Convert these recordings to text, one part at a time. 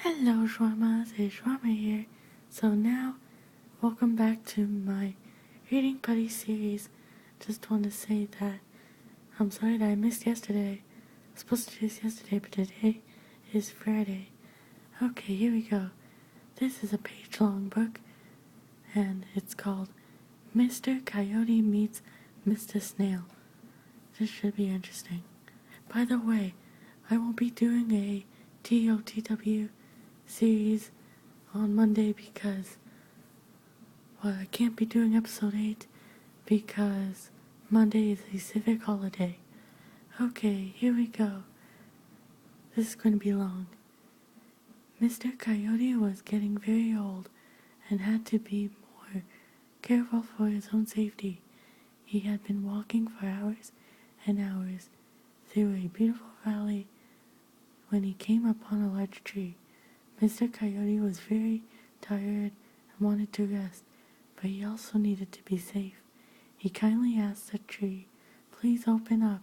Hello Shawarmas, it's Shawarma here. So now, welcome back to my Reading Buddy series. Just want to say that I'm sorry that I missed yesterday. I was supposed to do this yesterday, but today is Friday. Okay, here we go. This is a page-long book, and it's called Mr. Coyote Meets Mr. Snail. This should be interesting. By the way, I won't be doing a TOTW series on Monday because, well, I can't be doing episode 8 because Monday is a civic holiday. Okay, here we go. This is going to be long. Mr. Coyote was getting very old and had to be more careful for his own safety. He had been walking for hours and hours through a beautiful valley when he came upon a large tree. Mr. Coyote was very tired and wanted to rest, but he also needed to be safe. He kindly asked the tree, "Please open up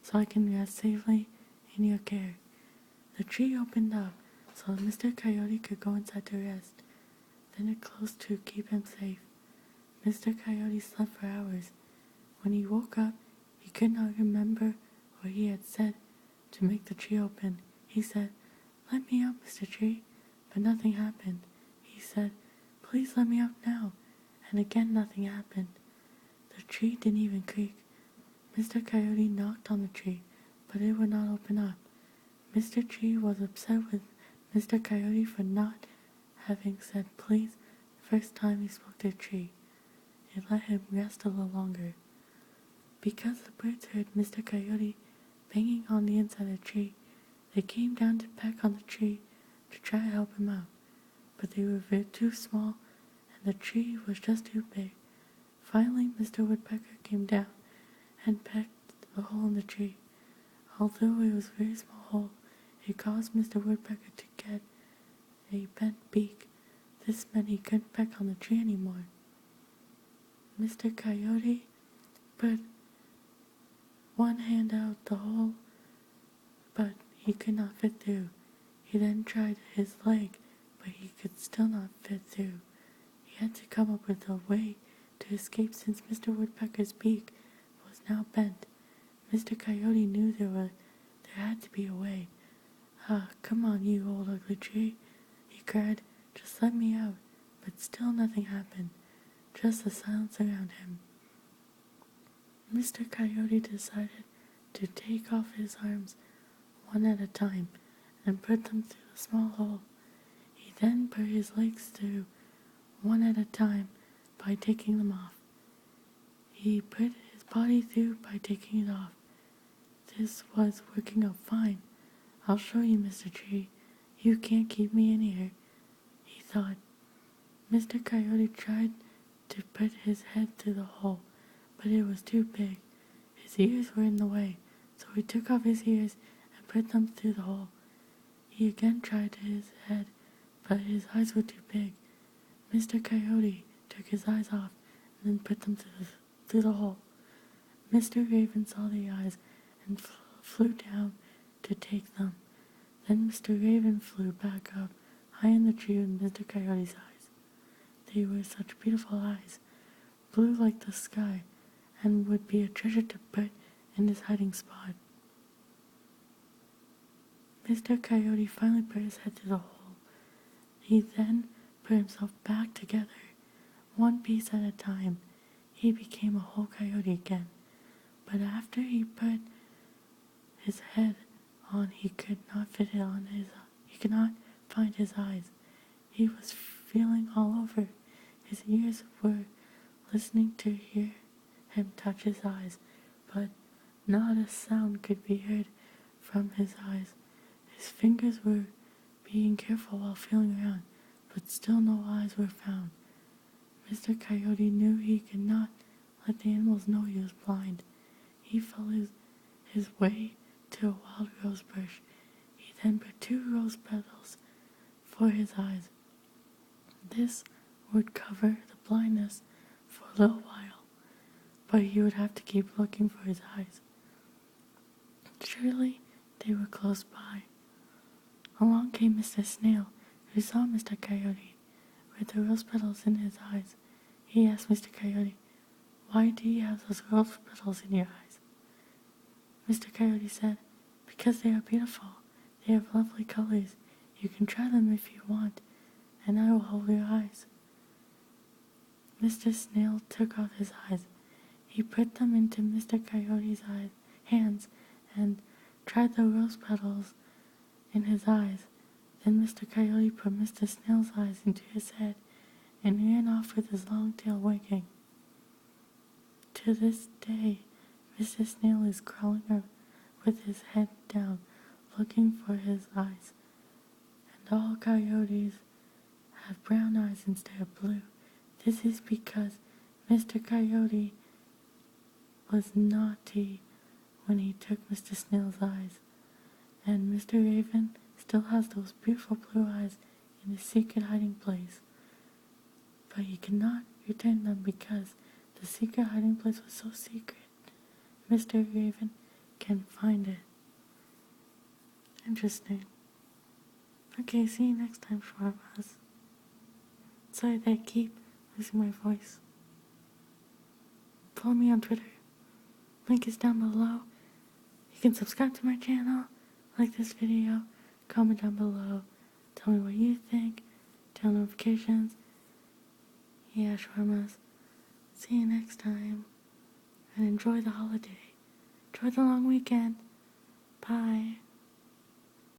so I can rest safely in your care." The tree opened up so Mr. Coyote could go inside to rest. Then it closed to keep him safe. Mr. Coyote slept for hours. When he woke up, he could not remember what he had said to make the tree open. He said, "Let me out, Mr. Tree." But nothing happened. He said, "Please let me out now." And again nothing happened. The tree didn't even creak. Mr. Coyote knocked on the tree, but it would not open up. Mr. Tree was upset with Mr. Coyote for not having said please the first time he spoke to the tree. It let him rest a little longer. Because the birds heard Mr. Coyote banging on the inside of the tree, they came down to peck on the tree to try to help him out, but they were too small and the tree was just too big. Finally, Mr. Woodpecker came down and pecked a hole in the tree. Although it was a very small hole, it caused Mr. Woodpecker to get a bent beak. This meant he couldn't peck on the tree anymore. Mr. Coyote put one hand out the hole, but he could not fit through. He then tried his leg, but he could still not fit through. He had to come up with a way to escape since Mr. Woodpecker's beak was now bent. Mr. Coyote knew there had to be a way. "Ah, come on, you old ugly tree," he cried. "Just let me out." But still nothing happened, just the silence around him. Mr. Coyote decided to take off his arms one at a time and put them through the small hole. He then put his legs through one at a time by taking them off. He put his body through by taking it off. This was working out fine. "I'll show you, Mr. Tree. You can't keep me in here," he thought. Mr. Coyote tried to put his head through the hole, but it was too big. His ears were in the way, so he took off his ears and put them through the hole. He again tried his head, but his eyes were too big. Mr. Coyote took his eyes off and then put them through the hole. Mr. Raven saw the eyes and flew down to take them. Then Mr. Raven flew back up high in the tree with Mr. Coyote's eyes. They were such beautiful eyes, blue like the sky, and would be a treasure to put in his hiding spot. Mr. Coyote finally put his head through the hole. He then put himself back together, one piece at a time. He became a whole coyote again. But after he put his head on, he could not find his eyes. He was feeling all over. His ears were listening to hear him touch his eyes, but not a sound could be heard from his eyes. His fingers were being careful while feeling around, but still no eyes were found. Mr. Coyote knew he could not let the animals know he was blind. He felt his way to a wild rose bush. He then put 2 rose petals for his eyes. This would cover the blindness for a little while, but he would have to keep looking for his eyes. Surely they were close by. Along came Mr. Snail we saw Mr. Coyote with the rose petals in his eyes. He asked Mr. Coyote, "Why do you have those rose petals in your eyes?" Mr. Coyote said, "Because they are beautiful. They have lovely colors. You can try them if you want, and I will hold your eyes." Mr. Snail took off his eyes. He put them into Mr. Coyote's hands and tried the rose petals in his eyes. Then Mr. Coyote put Mr. Snail's eyes into his head and ran off with his long tail wagging. To this day, Mr. Snail is crawling with his head down, looking for his eyes. And all coyotes have brown eyes instead of blue. This is because Mr. Coyote was naughty when he took Mr. Snail's eyes, and Mr. Raven still has those beautiful blue eyes in his secret hiding place. But he cannot return them because the secret hiding place was so secret. Mr. Raven can find it. Interesting. Okay, see you next time, Shawarmas. Sorry that I keep losing my voice. Follow me on Twitter. Link is down below. You can subscribe to my channel, like this video, comment down below, tell me what you think, turn notifications. Yeah, Shawarmas. See you next time, and enjoy the holiday. Enjoy the long weekend. Bye.